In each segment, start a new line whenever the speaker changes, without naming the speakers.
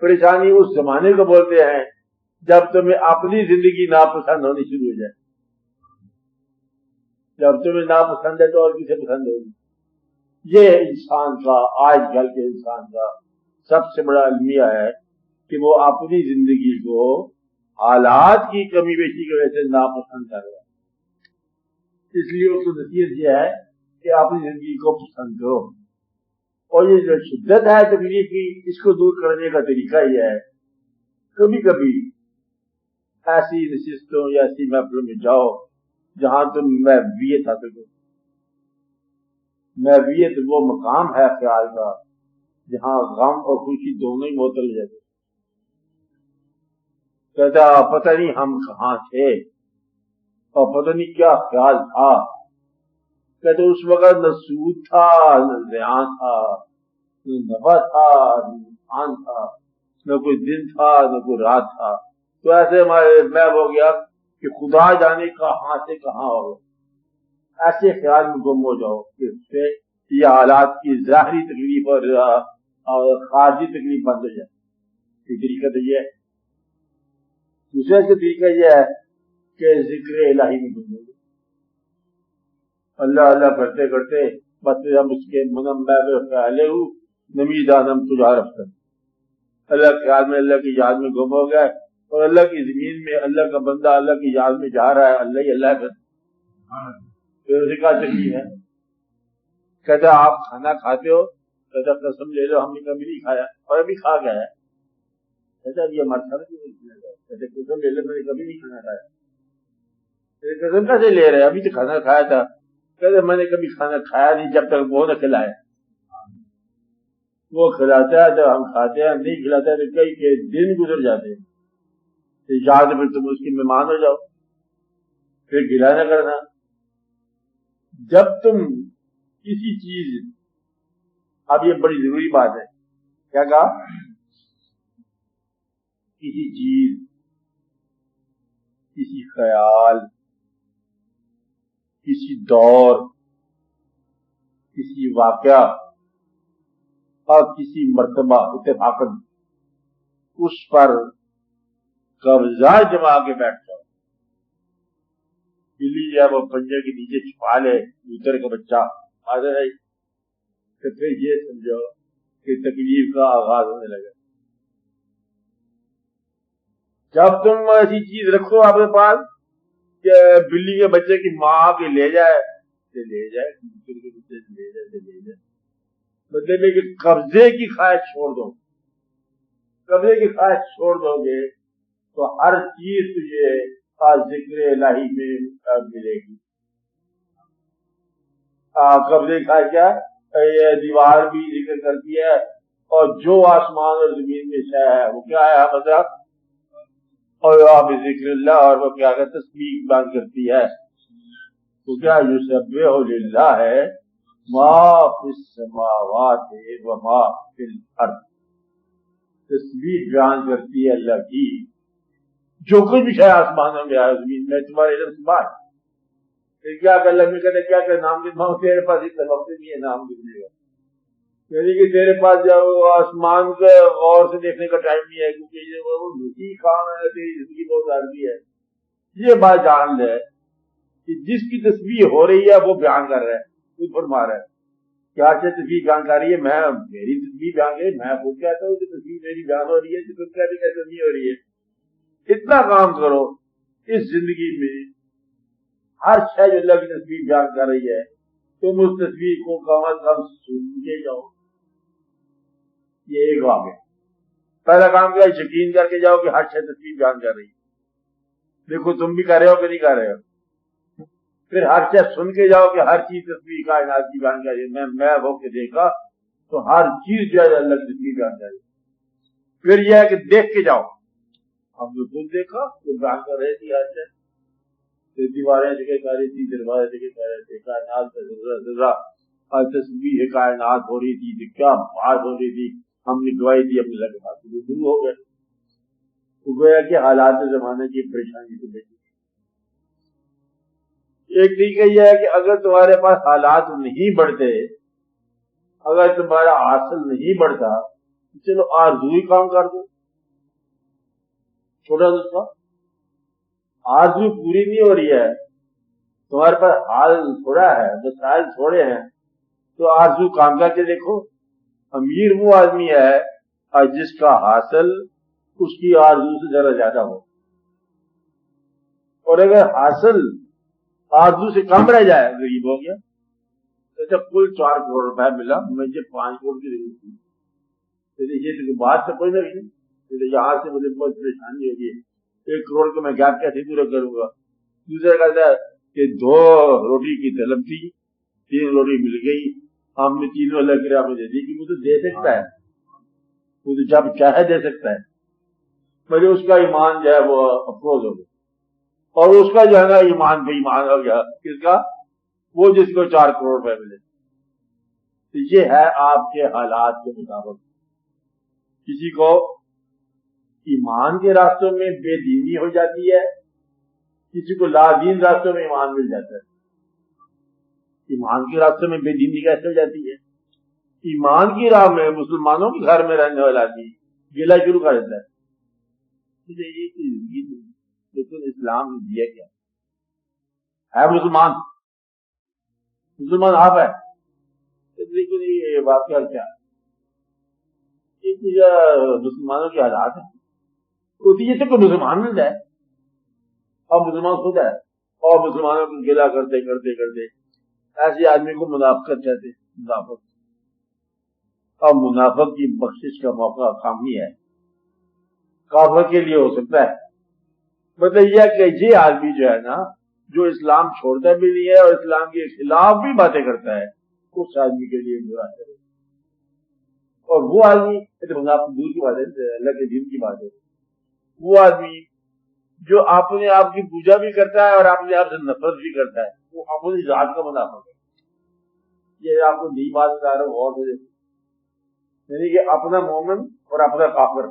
پریشانی اس زمانے کو بولتے ہیں جب تمہیں اپنی زندگی ناپسند ہونی شروع ہو جائے. جب تمہیں ناپسند ہے تو اور کسے پسند ہوگی؟ یہ انسان کا، آج کل کے انسان کا سب سے بڑا المیہ ہے کہ وہ اپنی زندگی کو حالات کی کمی بیشی کی وجہ سے ناپسند کر رہا ہے. اس لیے اس کو نصیحت یہ ہے کہ اپنی زندگی کو پسند کرو. اور یہ جو شدت ہے تکلیف کی، اس کو دور کرنے کا طریقہ یہ ہے، کبھی کبھی ایسی نشستوں یا ایسی محفلوں میں جاؤ جہاں تم محویت حاصل کرو. محویت وہ مقام ہے خیال کا جہاں غم اور خوشی دونوں ہی معطل جاتے. کہتا پتہ نہیں ہم کہاں تھے اور پتہ نہیں کیا خیال تھا. کہتے اس وقت نہ سود تھا، نہ زیان تھا، نہ نفع تھا، نہ نقصان تھا، نہ کوئی دن تھا نہ کوئی رات تھا. تو ایسے ہمارے محو ہو گیا کہ خدا جانے کہاں سے کہاں ہو. ایسے خیال میں گم ہو جاؤ کہ اس سے یہ حالات کی ظاہری تکلیف اور خارجی تکلیف بند ہو جائے. یہ طریقہ تو یہ ہے. دوسرے کا طریقہ یہ ہے کہ ذکر الہی میں گم ہو جائے. اللہ اللہ کرتے کرتے بس ہم اس کے منم میں خیال نمی دانم تجھا رفتن. اللہ کے خیال میں، اللہ کی یاد میں گم ہو گئے اور اللہ کی زمین میں اللہ کا بندہ اللہ کی یاد میں جا رہا ہے. اللہ ہی اللہ ہے. پھر اسے کیا تکلیف ہے؟ کہتا آپ کھانا کھاتے ہو؟ کہتا قسم لے لو ہم نے کبھی نہیں کھایا اور ابھی کھا گیا ہے. کہتا یہ ہمارا کھانا کیوں نہیں کھایا؟ کہتے قسم لے لو میں نے کبھی نہیں کھانا کھایا. قسم کیسے لے رہے؟ ابھی تو کھانا کھایا تھا. کہتے میں نے کبھی کھانا کھایا نہیں جب تک وہ نہ کھلائے. وہ کھلاتا ہے تو ہم کھاتے ہیں، نہیں کھلاتا ہے تو کئی دن گزر جاتے ہیں. یاد پھر تم اس کی مہمان ہو جاؤ، پھر گلا نہ کرنا. جب تم کسی چیز، اب یہ بڑی ضروری بات ہے، کیا کہا؟ کسی چیز، کسی خیال، کسی دور، کسی واقعہ اور کسی مرتبہ اتفاقاً اس پر قبضہ جما کے بیٹھ جاؤ. بلی جب وہ پنجے کے نیچے چھپا لے کبوتر کا بچہ حاضر ہے تو پھر یہ سمجھو کہ تکلیف کا آغاز ہونے لگا. جب تم ایسی چیز رکھو آپ کے پاس کہ بلی کے بچے کی ماں کے لے جائے تو لے جائے، کبوتر کے بچے سے لے جائے تو لے جائے. مطلب ہے کہ قبضے کی خواہش چھوڑ دو. قبضے کی خواہش چھوڑ دو گے تو ہر چیز تجھے ذکر الہی میں ملے گی. قبضے کا کیا؟ یہ دیوار بھی ذکر کرتی ہے اور جو آسمان اور زمین میں شے ہے وہ کیا ہے مطلب، اور آپ ذکر اللہ، اور وہ کیا کہ تسبیح بیان کرتی ہے. تو کیا یسبح للہ ہے ما فی السماوات و ما فی الارض. تسبیح بیان کرتی ہے اللہ کی جو کچھ بھی ہے آسمانوں میں ہے زمین میں، تمہارے علم سے بات. پھر کیا کہ اللہ میں کہتے کیا کہ نام گنواؤ، تیرے پاس اتنا وقت نہیں ہے نام گننے کا. یعنی کہ تیرے پاس جب آسمان کا غور سے دیکھنے کا ٹائم نہیں ہے، کیونکہ وہ نسی کام ہے، تیری زندگی بہت عرضی ہے. یہ بات جان لے کہ جس کی تسبیح ہو رہی ہے وہ بیان کر رہا ہے، خود فرما رہا ہے. کیا تسبیح بیان کر رہی ہے؟ میں میری تسبیح بیان کر رہی ہے. میں خود کہتا ہوں کہ تسبیح میری بیان ہو رہی ہے، خود کہتے کہ تسبیح ہو رہی ہے. اتنا کام کرو اس زندگی میں، ہر شے جو اللہ کی تسبیح بیان کر رہی ہے تم اس تسبیح کو کم از کم سن کے جاؤ. یہ ایک واقعہ. پہلا کام کیا؟ یقین کر کے جاؤ کہ ہر شے تسبیح بیان کر رہی ہے. دیکھو تم بھی کر رہے ہو کہ نہیں کر رہے ہو. پھر ہر شے سن کے جاؤ کہ ہر چیز تسبیح کائنات کی بیان کر رہی ہے. میں ہو کے دیکھا تو ہر چیز جو ہے اللہ کی تسبیح بیان کر رہی ہے. پھر یہ ہے کہ دیکھ کے جاؤ. ہم نے خود دیکھا تو بیان کر رہے تھی ہر شے. دیواریں جگہ کر رہی تھی، دروازے جگہ کر رہے تھے، کائنات کا ذرہ ذرہ اور تسبیح کائنات ہو رہی تھی. کیا بات ہو رہی تھی. ہم نے گواہی دی اپنے لگے بات شروع ہو گئے. تو گویا کہ حالات زمانے کی پریشانی کو دیکھی. ایک طریقہ یہ ہے کہ اگر تمہارے پاس حالات نہیں بڑھتے، اگر تمہارا حاصل نہیں بڑھتا، چلو آرزو ہی کام کر دو، چھوٹا نسخہ، آرزو پوری نہیں ہو رہی ہے، تمہارے پاس حال تھوڑا ہے، مسائل تھوڑے ہیں، تو آرزو کام کر کے دیکھو۔ امیر وہ آدمی ہے جس کا حاصل اس کی آرزو سے ذرا زیادہ ہو، اور اگر حاصل آرزو سے کم رہ جائے غریب ہو گیا۔ اچھا کل 4 کروڑ روپے ملا، مجھے 5 کروڑ کی ضرورت تھی، یہ تو بات سے کوئی نہیں، یہاں سے مجھے بہت پریشانی ہوگی، 1 کروڑ کو میں گیپ کیسے پورا کروں گا۔ دوسرا کہتا ہے کہ 2 روٹی کی طلب تھی، 3 روٹی مل گئی، ہم نے 3 والا گرا مجھے دی، کہ وہ تو دے سکتا ہے، وہ تو جب چاہے دے سکتا ہے، مجھے اس کا ایمان جو ہے وہ افروز ہو گیا، اور اس کا جو ہے نا ایمان پہ ایمان ہو گیا، کس کا؟ وہ جس کو 4 کروڑ روپے ملے۔ تو یہ ہے آپ کے حالات کے مطابق، کسی کو ایمان کے راستوں میں بے دینی ہو جاتی ہے، کسی کو لا دین راستوں میں ایمان مل جاتا ہے۔ ایمان کے راستوں میں بے دینی کیسے ہو جاتی ہے؟ ایمان کی راہ میں مسلمانوں کے گھر میں رہنے والا آدمی گلا شروع کر دیتا ہے، یہ زندگی لیکن اسلام نے دیا کیا ہے؟ مسلمان آپ ہے، لیکن یہ واقعہ کیا مسلمانوں کے حالات ہیں، اسی سے کوئی مسلمان مل جائے، اور مسلمان خود ہے، اور مسلمانوں کو گلا کرتے کرتے کرتے ایسے آدمی کو منافقت کہتے ہیں، منافق، اور منافق کی بخشش کا موقع کام ہی ہے، کافر کے لیے ہو سکتا ہے۔ مطلب یہ کہ یہ آدمی جو ہے نا، جو اسلام چھوڑتا بھی نہیں ہے اور اسلام کے خلاف بھی باتیں کرتا ہے، اس آدمی کے لیے برا ہے۔ اور وہ آدمی منافق دور کی بات ہے، اللہ کے دین کی بات ہے، وہ آدمی جو اپنے آپ کی پوجا بھی کرتا ہے اور اپنے آپ سے نفرت بھی کرتا ہے، وہ اپنی ذات کا منافق ہے۔ یہ آپ کو نئی بات بتا رہا ہوں، غور سے دیکھیں، یعنی کہ اپنا مومن اور اپنا کافر،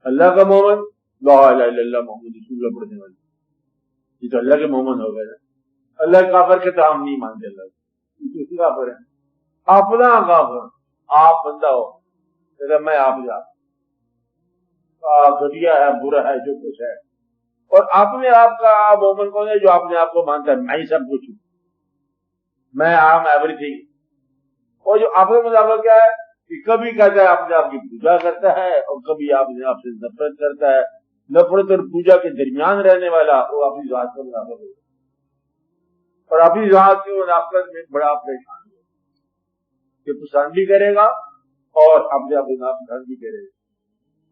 اللہ کا مومن لا الہ الا اللہ محمد رسول اللہ پڑھنے والے، یہ تو اللہ کے مومن ہو گئے نا۔ اللہ کافر کے تو ہم نہیں مانتے، اللہ کی کافر ہے، اپنا کافر، آپ بندہ ہو، میں آپ جا گھٹیا ہے، برا ہے، جو کچھ ہے، اور اپنے آپ کا مومن کون ہے؟ جو اپنے آپ کو مانتا ہے میں ہی سب کچھ ہوں، میں آم ایوری تھنگ۔ اور جو اپنے مطابق کیا ہے کہ کبھی کہتا ہے اپنے آپ کی پوجا کرتا ہے، اور کبھی اپنے آپ سے نفرت کرتا ہے۔ نفرت اور پوجا کے درمیان رہنے والا وہ اپنی ذات کا منافق ہے، اور اپنی ذات کی منافقت میں بڑا پریشان ہے، کہ پسند بھی کرے گا اور اپنے آپ کو ناپسند بھی کرے گا۔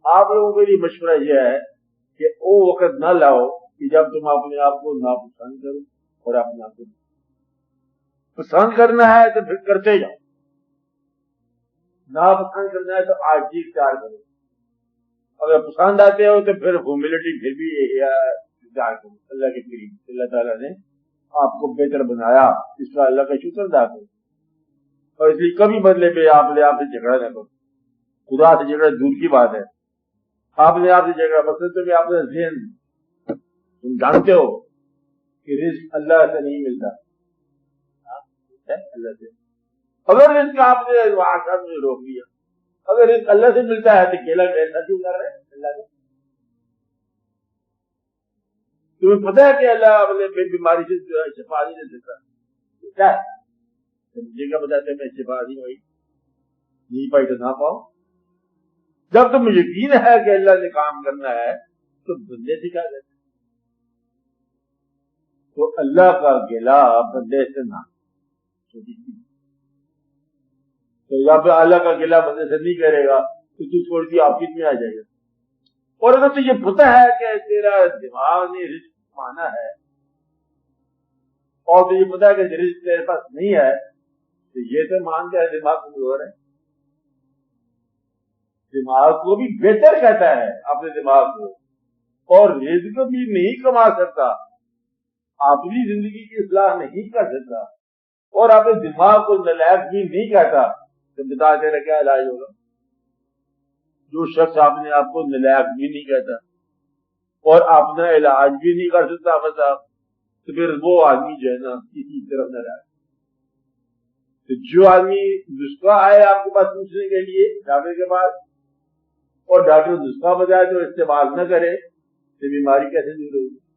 آپ لوگوں کے لیے مشورہ یہ ہے کہ وہ وقت نہ لاؤ کہ جب تم اپنے آپ کو ناپسند کرو، اور اپنے آپ کو پسند کرنا ہے تو پھر کرتے جاؤ، ناپسند کرنا ہے تو آج ہی اختیار کرو، اگر پسند آتے ہو تو پھر ہیوملٹی پھر بھی اختیار کرو۔ اللہ کے قریب اللہ تعالیٰ نے آپ کو بہتر بنایا، اس کا اللہ کا شکر ادا کرو، اور اس لیے کبھی بدلے پہ آپ نے آپ سے جھگڑا نہ کرو۔ خدا سے جھگڑا دور کی بات ہے، آپ نے آپ سے جھگڑا مطلب تو کہ آپ کا ذہن، تم جانتے ہو کہ رزق اللہ سے نہیں ملتا، اللہ سے، اگر رزق آپ نے آسان میں روک لیا، اگر رزق اللہ سے ملتا ہے تو کیلا ایسا کیوں کر رہے ہیں؟ اللہ نے تمہیں پتہ ہے کہ اللہ اپنے بیماری سے شفا نہیں دے سکتا، کیا ہے مجھے کیا بتاتے میں شفا نہیں ہوئی، نہیں پائی تو نہ پاؤ۔ جب تم یقین ہے کہ اللہ نے کام کرنا ہے تو بندے سے کیا کرتے، تو اللہ کا گلا بندے سے نہ، تو یا پھر اللہ کا گلا بندے سے نہیں کرے گا تو تو چھوڑ دی آفت میں آ جائے گا۔ اور اگر تجھے پتہ ہے کہ تیرا دماغ نے رزق مانا ہے، اور تجھے پتہ ہے کہ رزق تیرے پاس نہیں ہے، تو یہ تو مان کے دماغ کمزور ہے، دماغ کو بھی بہتر کہتا ہے اپنے دماغ کو، اور رزق بھی نہیں کما سکتا، اپنی زندگی کی اصلاح نہیں کر سکتا، اور اپنے دماغ کو نالائق بھی نہیں کہتا، تو بتا تیرا کیا علاج ہوگا؟ جو شخص اپنے آپ کو نالائق بھی نہیں کہتا اور اپنا علاج بھی نہیں کر سکتا بتا، تو پھر وہ آدمی جو ہے نا کسی طرف نہ رہا۔ تو جو آدمی نسخہ آئے آپ کے پاس پوچھنے کے لیے ڈاکٹر کے پاس، اور ڈاکٹر نسخہ بتائے تو استعمال نہ کرے تو بیماری کیسے دور ہوگی؟